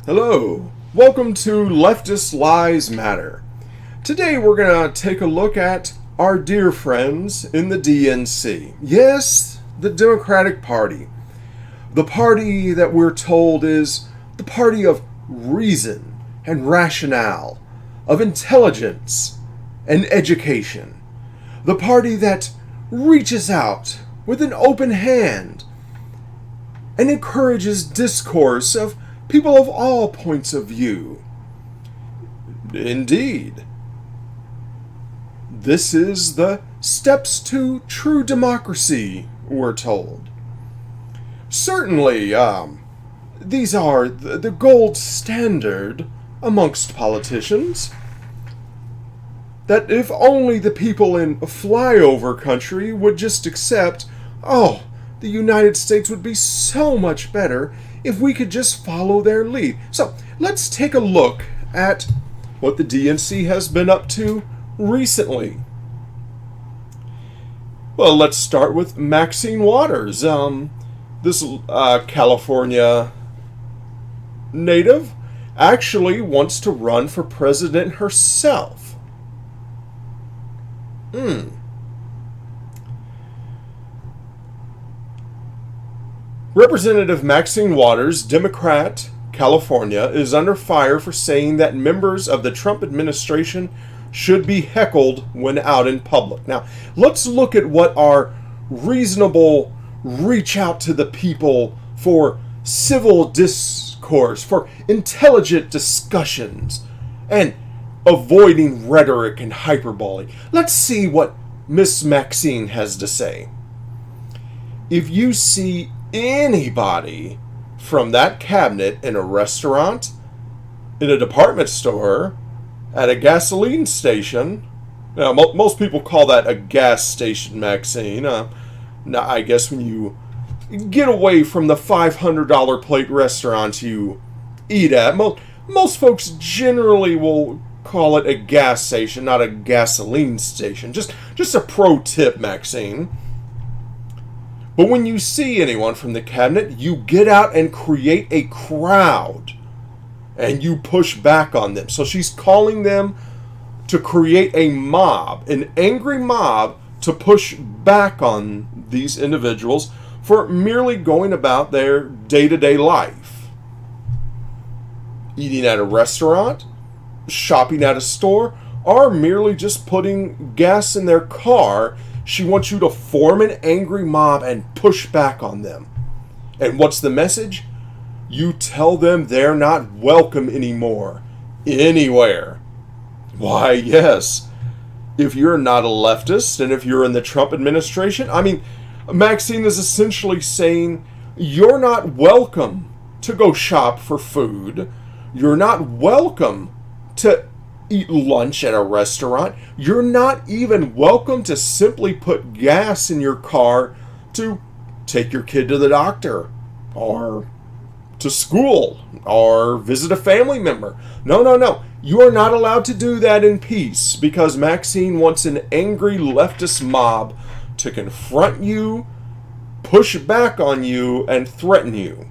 Hello, welcome to Leftist Lives Matter. Today we're going to take a look at our dear friends in the DNC. Yes, the Democratic Party. The party that we're told is the party of reason and rationale, of intelligence and education. The party that reaches out with an open hand and encourages discourse of people of all points of view. Indeed, this is the steps to true democracy, we're told. Certainly, these are the gold standard amongst politicians. That if only the people in flyover country would just accept, the United States would be so much better if we could just follow their lead. So let's take a look at what the DNC has been up to recently. Well, let's start with Maxine Waters. This California native actually wants to run for president herself. Representative Maxine Waters, Democrat, California, is under fire for saying that members of the Trump administration should be heckled when out in public. Now, let's look at what our reasonable reach out to the people for civil discourse, for intelligent discussions, and avoiding rhetoric and hyperbole. Let's see what Miss Maxine has to say. If you see anybody from that cabinet in a restaurant, in a department store, at a gasoline station, now most people call that a gas station, Maxine. Now, I guess when you get away from the $500 plate restaurants you eat at, most folks generally will call it a gas station, not a gasoline station. Just a pro tip, Maxine. But when you see anyone from the cabinet, you get out and create a crowd. And you push back on them. So she's calling them to create a mob, an angry mob, to push back on these individuals for merely going about their day-to-day life. Eating at a restaurant, shopping at a store, or merely just putting gas in their car. She wants you to form an angry mob and push back on them. And what's the message? You tell them they're not welcome anymore, anywhere. Why, yes. If you're not a leftist, and if you're in the Trump administration, Maxine is essentially saying, you're not welcome to go shop for food. You're not welcome to eat lunch at a restaurant. You're not even welcome to simply put gas in your car to take your kid to the doctor or to school or visit a family member. No. You are not allowed to do that in peace because Maxine wants an angry leftist mob to confront you, push back on you, and threaten you.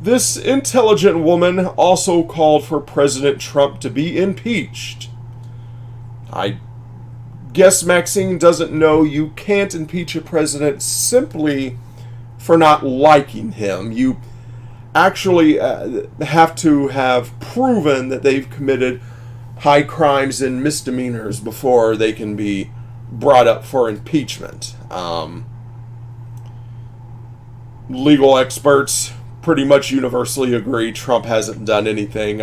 This intelligent woman also called for President Trump to be impeached. I guess Maxine doesn't know you can't impeach a president simply for not liking him. You actually have to have proven that they've committed high crimes and misdemeanors before they can be brought up for impeachment. Legal experts pretty much universally agree Trump hasn't done anything.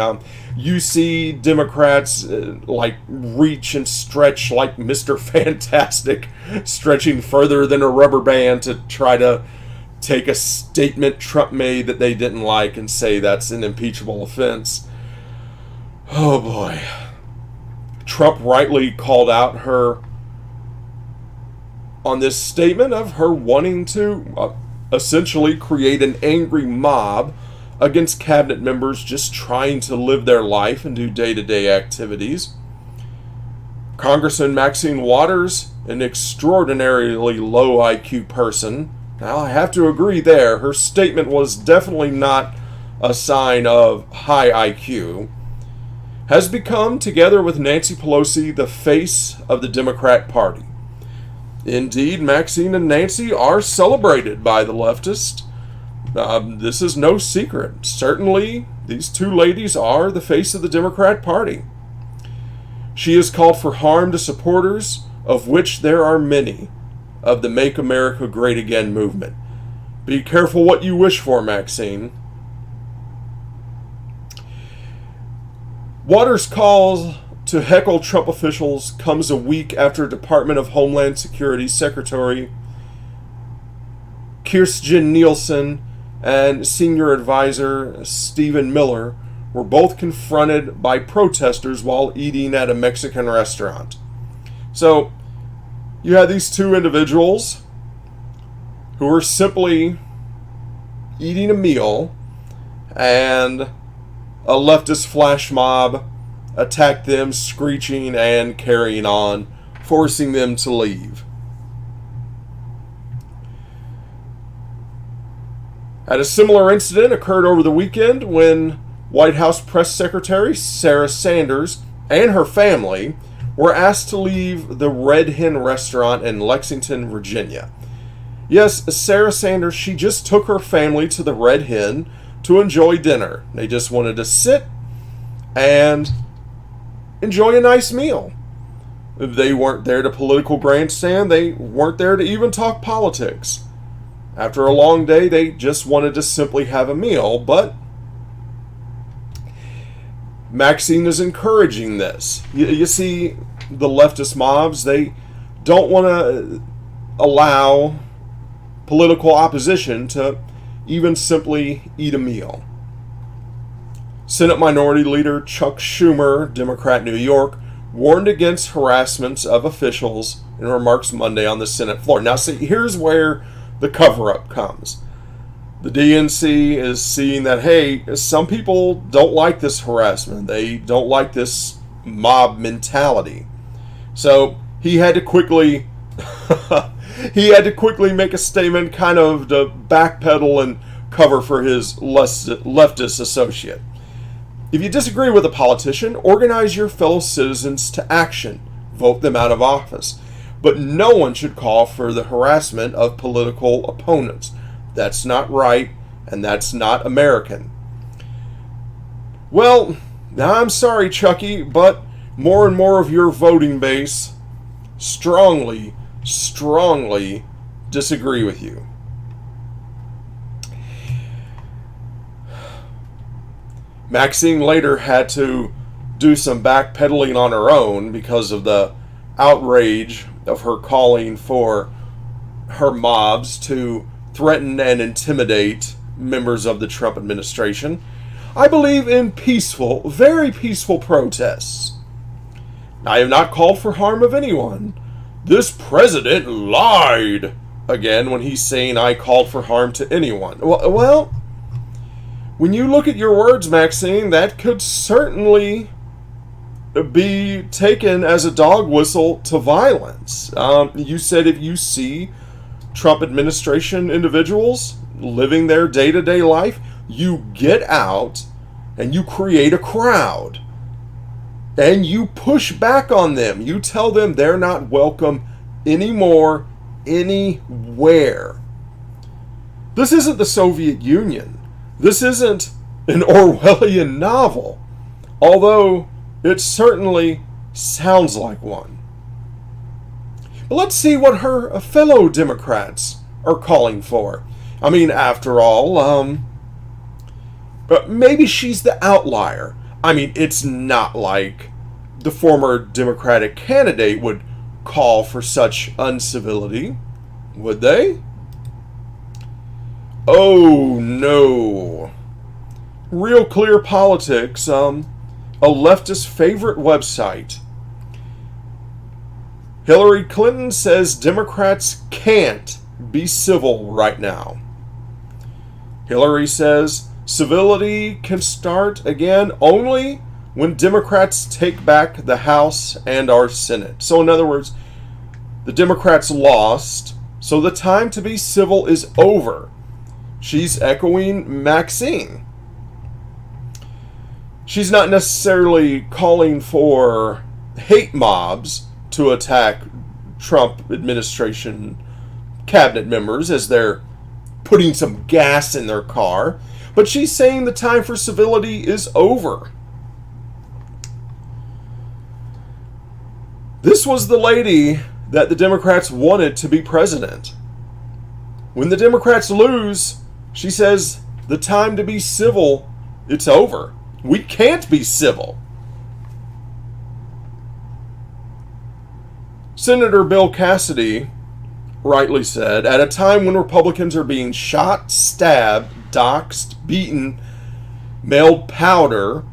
You see Democrats reach and stretch like Mr. Fantastic, stretching further than a rubber band to try to take a statement Trump made that they didn't like and say that's an impeachable offense. Oh boy. Trump rightly called out her on this statement of her wanting to essentially create an angry mob against cabinet members just trying to live their life and do day-to-day activities. Congressman Maxine Waters, an extraordinarily low IQ person, Now, I have to agree there. Her statement was definitely not a sign of high IQ. Has become, together with Nancy Pelosi, the face of the Democrat Party. Indeed, Maxine and Nancy are celebrated by the leftists. This is no secret. Certainly, these two ladies are the face of the Democrat Party. She has called for harm to supporters, of which there are many, of the Make America Great Again movement. Be careful what you wish for, Maxine. Waters' call to heckle Trump officials comes a week after Department of Homeland Security Secretary Kirstjen Nielsen and Senior Advisor Stephen Miller were both confronted by protesters while eating at a Mexican restaurant. So, you had these two individuals who were simply eating a meal, and a leftist flash mob attacked them, screeching and carrying on, forcing them to leave. And a similar incident occurred over the weekend when White House Press Secretary Sarah Sanders and her family were asked to leave the Red Hen restaurant in Lexington, Virginia. Yes, Sarah Sanders, she just took her family to the Red Hen to enjoy dinner. They just wanted to sit and enjoy a nice meal. They weren't there to political grandstand. They weren't there to even talk politics. After a long day, they just wanted to simply have a meal, but Maxine is encouraging this. You see, the leftist mobs, they don't want to allow political opposition to even simply eat a meal. Senate Minority Leader Chuck Schumer, Democrat, New York, warned against harassment of officials in remarks Monday on the Senate floor. Now, see, here's where the cover-up comes. The DNC is seeing that, hey, some people don't like this harassment. They don't like this mob mentality. So he had to quickly make a statement, kind of to backpedal and cover for his leftist associate. If you disagree with a politician, organize your fellow citizens to action. Vote them out of office. But no one should call for the harassment of political opponents. That's not right, and that's not American. Well, now I'm sorry, Chucky, but more and more of your voting base strongly disagree with you. Maxine later had to do some backpedaling on her own because of the outrage of her calling for her mobs to threaten and intimidate members of the Trump administration. I believe in peaceful, very peaceful protests. I have not called for harm of anyone. This president lied again when he's saying I called for harm to anyone. Well, when you look at your words, Maxine, that could certainly be taken as a dog whistle to violence. You said if you see Trump administration individuals living their day-to-day life, you get out and you create a crowd. And you push back on them. You tell them they're not welcome anymore, anywhere. This isn't the Soviet Union. This isn't an Orwellian novel, although it certainly sounds like one. But let's see what her fellow Democrats are calling for. I mean, after all, but maybe she's the outlier. I mean, it's not like the former Democratic candidate would call for such uncivility, would they? Oh, no. Real Clear Politics, a leftist favorite website. Hillary Clinton says Democrats can't be civil right now. Hillary says civility can start again only when Democrats take back the House and our Senate. So in other words, the Democrats lost, So the time to be civil is over. She's echoing Maxine. She's not necessarily calling for hate mobs to attack Trump administration cabinet members as they're putting some gas in their car, but she's saying the time for civility is over. This was the lady that the Democrats wanted to be president. When the Democrats lose, she says the time to be civil, it's over. We can't be civil. Senator Bill Cassidy rightly said, at a time when Republicans are being shot, stabbed, doxxed, beaten, mailed powder,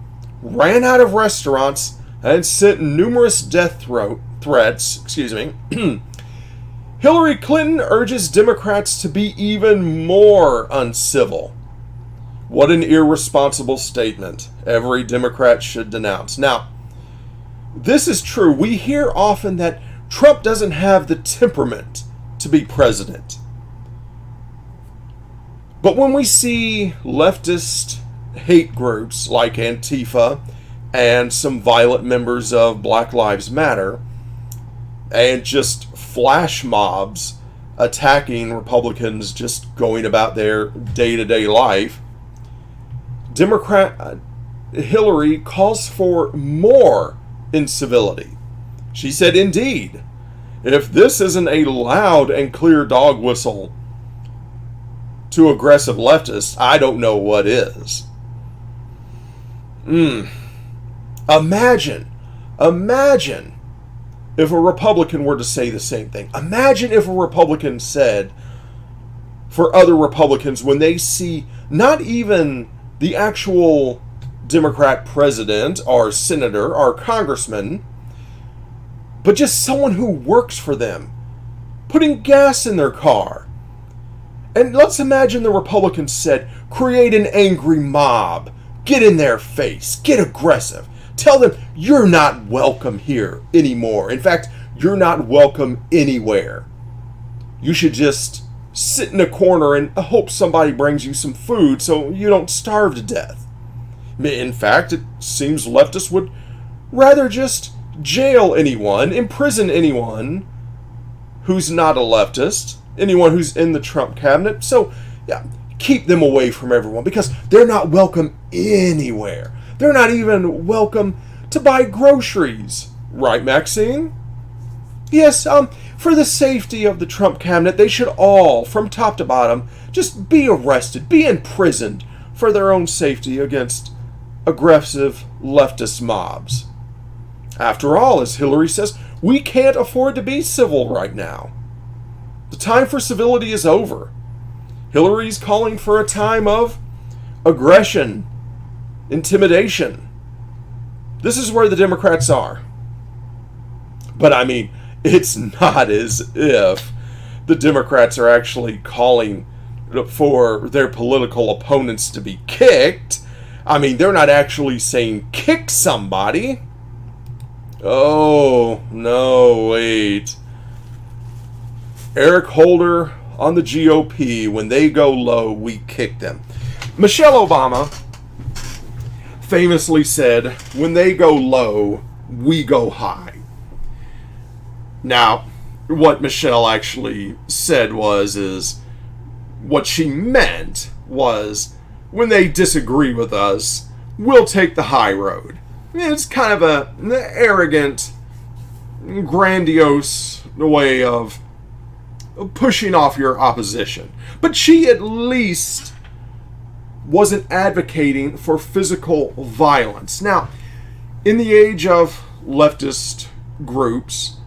ran out of restaurants, and sent numerous death threats, Hillary Clinton urges Democrats to be even more uncivil. What an irresponsible statement. Every Democrat should denounce. Now, this is true. We hear often that Trump doesn't have the temperament to be president. But when we see leftist hate groups like Antifa and some violent members of Black Lives Matter and just flash mobs attacking Republicans just going about their day-to-day life, Democrat Hillary calls for more incivility. She said, indeed, if this isn't a loud and clear dog whistle to aggressive leftists, I don't know what is. Imagine if a Republican were to say the same thing. Imagine if a Republican said for other Republicans when they see not even the actual Democrat president or senator or congressman, but just someone who works for them, putting gas in their car. And let's imagine the Republicans said, create an angry mob, get in their face, get aggressive. Tell them you're not welcome here anymore. In fact, you're not welcome anywhere. You should just sit in a corner and hope somebody brings you some food so you don't starve to death. In fact, it seems leftists would rather just jail anyone, imprison anyone who's not a leftist, anyone who's in the Trump cabinet. So, yeah, keep them away from everyone because they're not welcome anywhere. They're not even welcome to buy groceries. Right, Maxine? Yes, for the safety of the Trump cabinet, they should all, from top to bottom, just be arrested, be imprisoned for their own safety against aggressive leftist mobs. After all, as Hillary says, we can't afford to be civil right now. The time for civility is over. Hillary's calling for a time of aggression, intimidation. This is where the Democrats are. But I mean, it's not as if the Democrats are actually calling for their political opponents to be kicked. I mean, they're not actually saying kick somebody. Oh, no, wait. Eric Holder on the GOP, when they go low, we kick them. Michelle Obama famously said, when they go low, we go high. Now, what Michelle actually said is what she meant was, when they disagree with us, we'll take the high road. It's kind of an arrogant, grandiose way of pushing off your opposition. But she at least wasn't advocating for physical violence. Now, in the age of leftist groups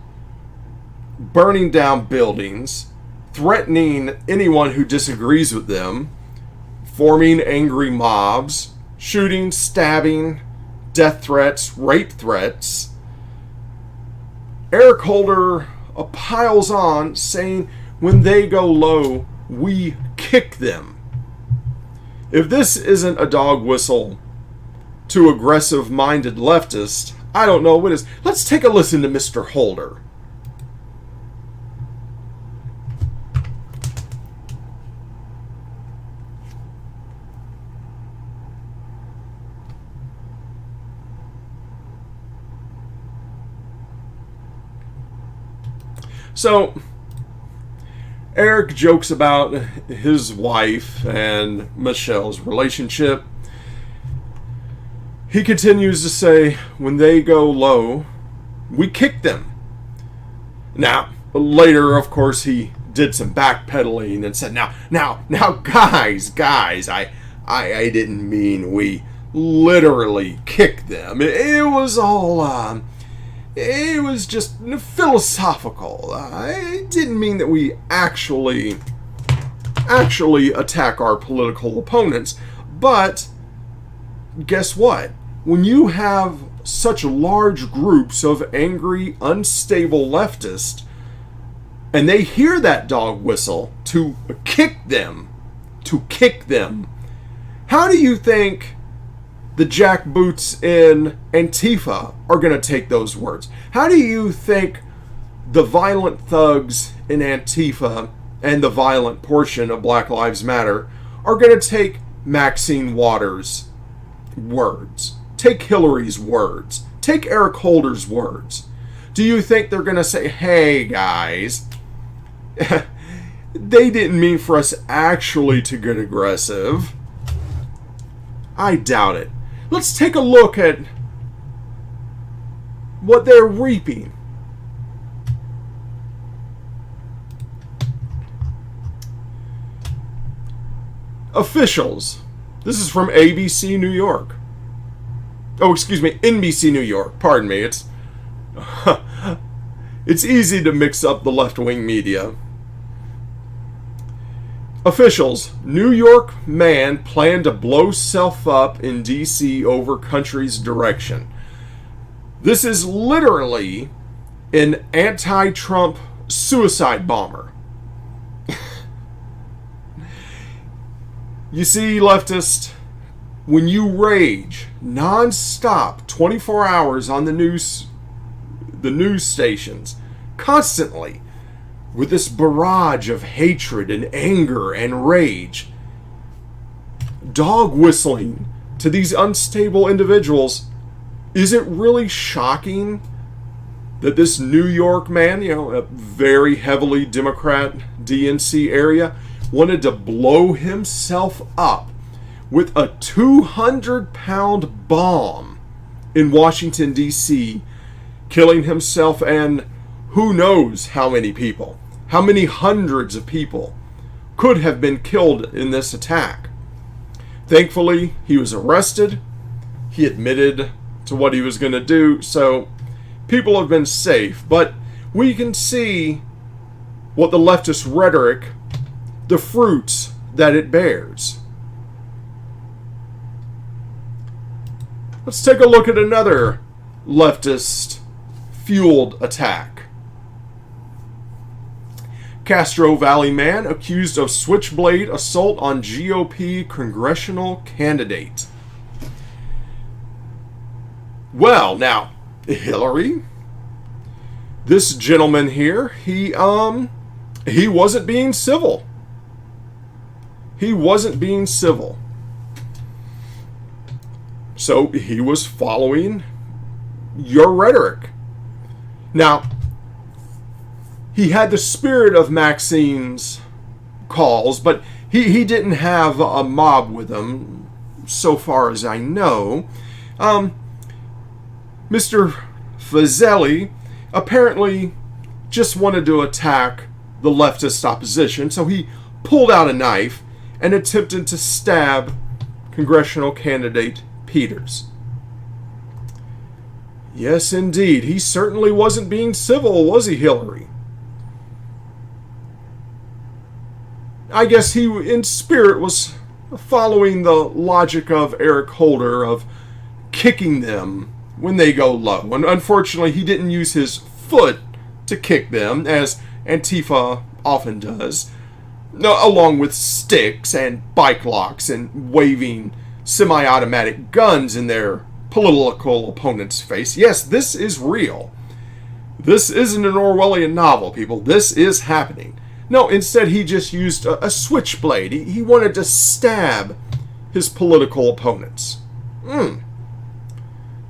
burning down buildings, threatening anyone who disagrees with them, forming angry mobs, shooting, stabbing, death threats, rape threats, Eric Holder piles on saying, when they go low, we kick them. If this isn't a dog whistle to aggressive-minded leftists, I don't know what is. Let's take a listen to Mr. Holder. So Eric jokes about his wife and Michelle's relationship. He continues to say, when they go low, we kick them. Now, later, of course, he did some backpedaling and said, now, guys, I didn't mean we literally kick them. It was all, it was just philosophical. It didn't mean that we actually attack our political opponents. But guess what? When you have such large groups of angry, unstable leftists, and they hear that dog whistle to kick them, how do you think the jackboots in Antifa are going to take those words? How do you think the violent thugs in Antifa and the violent portion of Black Lives Matter are going to take Maxine Waters' words? Take Hillary's words. Take Eric Holder's words. Do you think they're going to say, hey guys, they didn't mean for us actually to get aggressive? I doubt it. Let's take a look at what they're reaping. Officials. This is from ABC New York. Oh, excuse me, NBC New York. Pardon me. It's easy to mix up the left-wing media. Officials. New York man planned to blow self up in D.C. over country's direction. This is literally an anti-Trump suicide bomber. You see, leftist, when you rage non-stop 24 hours on the news stations, constantly, with this barrage of hatred and anger and rage, dog whistling to these unstable individuals, is it really shocking that this New York man, a very heavily Democrat DNC area, wanted to blow himself up with a 200-pound bomb in Washington, D.C., killing himself and who knows how many people, how many hundreds of people could have been killed in this attack? Thankfully, he was arrested. He admitted to what he was going to do, so people have been safe. But we can see what the leftist rhetoric, the fruits that it bears. Let's take a look at another leftist-fueled attack. Castro Valley man accused of switchblade assault on GOP congressional candidate. Well, now, Hillary, this gentleman here, he wasn't being civil. He wasn't being civil. So he was following your rhetoric. Now, he had the spirit of Maxine's calls, but he didn't have a mob with him, so far as I know. Mr. Fazeli apparently just wanted to attack the leftist opposition, so he pulled out a knife and attempted to stab congressional candidate Peters. Yes, indeed. He certainly wasn't being civil, was he, Hillary? I guess he, in spirit, was following the logic of Eric Holder of kicking them when they go low. And unfortunately, he didn't use his foot to kick them, as Antifa often does, along with sticks and bike locks and waving semi-automatic guns in their political opponent's face. Yes, this is real. This isn't an Orwellian novel, people. This is happening. No, instead he just used a switchblade. He wanted to stab his political opponents.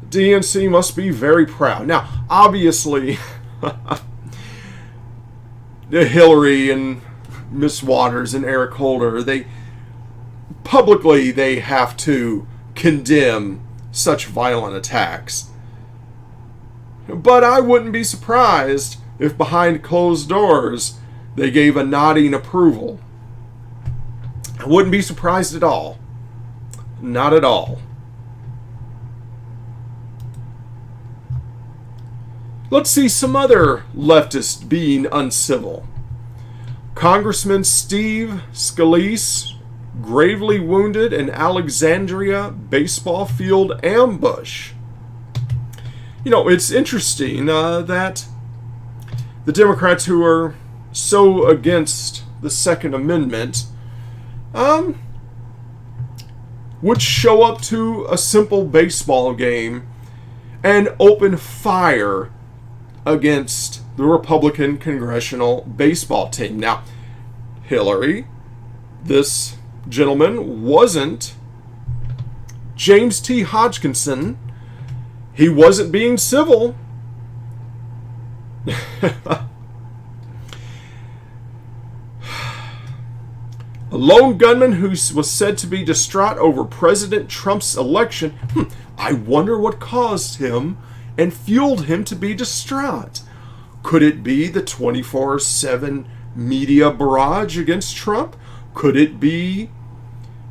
DNC must be very proud. Now, obviously, Hillary and Miss Waters and Eric Holder, they have to condemn such violent attacks. But I wouldn't be surprised if behind closed doors they gave a nodding approval. I wouldn't be surprised at all. Not at all. Let's see some other leftists being uncivil. Congressman Steve Scalise gravely wounded in Alexandria baseball field ambush. You know, it's interesting that the Democrats who are so against the Second Amendment would show up to a simple baseball game and open fire against the Republican congressional baseball team. Now, Hillary, this gentleman, wasn't James T. Hodgkinson. He wasn't being civil. A lone gunman who was said to be distraught over President Trump's election. I wonder what caused him and fueled him to be distraught. Could it be the 24/7 media barrage against Trump? Could it be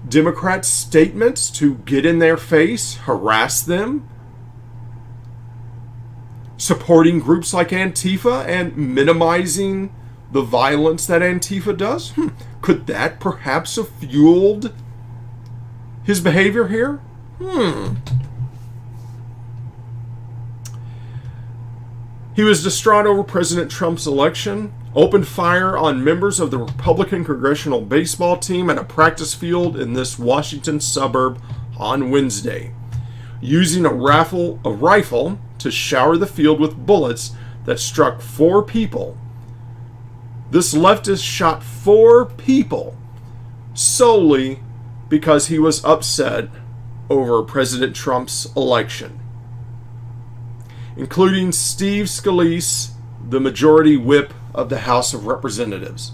Democrats' statements to get in their face, harass them? Supporting groups like Antifa and minimizing the violence that Antifa does? Could that perhaps have fueled his behavior here? He was distraught over President Trump's election, opened fire on members of the Republican congressional baseball team at a practice field in this Washington suburb on Wednesday, using a rifle to shower the field with bullets that struck 4 people. This leftist shot 4 people solely because he was upset over President Trump's election, including Steve Scalise, the majority whip of the House of Representatives.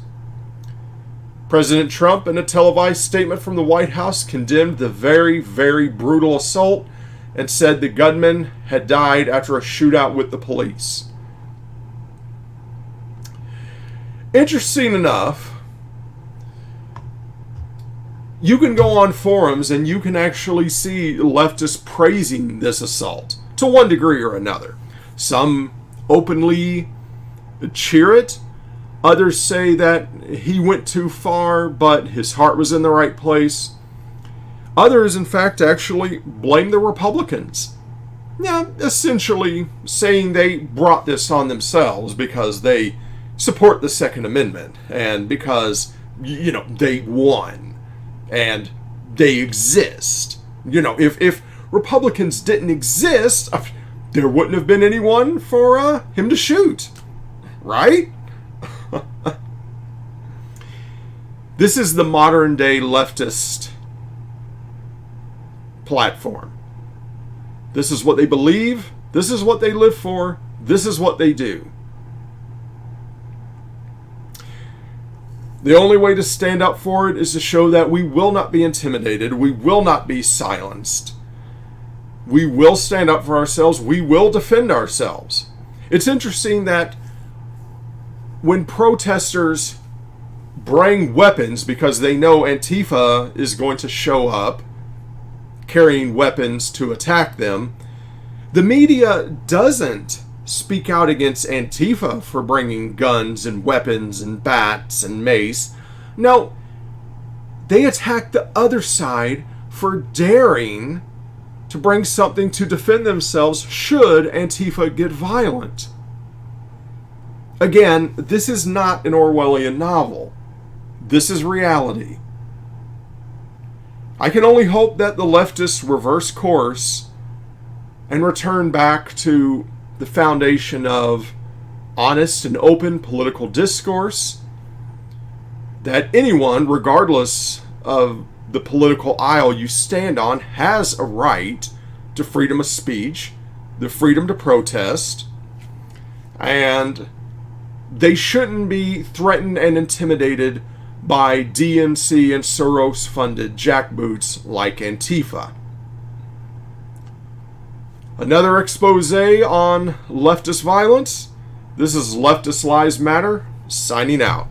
President Trump, in a televised statement from the White House, condemned the very, very brutal assault and said the gunman had died after a shootout with the police. Interesting enough, you can go on forums and you can actually see leftists praising this assault to one degree or another. Some openly cheer it. Others say that he went too far, but his heart was in the right place. Others, in fact, actually blame the Republicans. Yeah, essentially saying they brought this on themselves because they support the Second Amendment and because, they won and they exist. If Republicans didn't exist, there wouldn't have been anyone for him to shoot, right? This is the modern day leftist platform. This is what they believe. This is what they live for. This is what they do. The only way to stand up for it is to show that we will not be intimidated. We will not be silenced. We will stand up for ourselves. We will defend ourselves. It's interesting that when protesters bring weapons because they know Antifa is going to show up carrying weapons to attack them, the media doesn't speak out against Antifa for bringing guns and weapons and bats and mace. No, they attack the other side for daring to bring something to defend themselves should Antifa get violent. Again, this is not an Orwellian novel. This is reality. I can only hope that the leftists reverse course and return back to the foundation of honest and open political discourse, that anyone, regardless of the political aisle you stand on, has a right to freedom of speech, the freedom to protest, and they shouldn't be threatened and intimidated by DNC and Soros-funded jackboots like Antifa. Another expose on leftist violence. This is Leftist Lives Matter, signing out.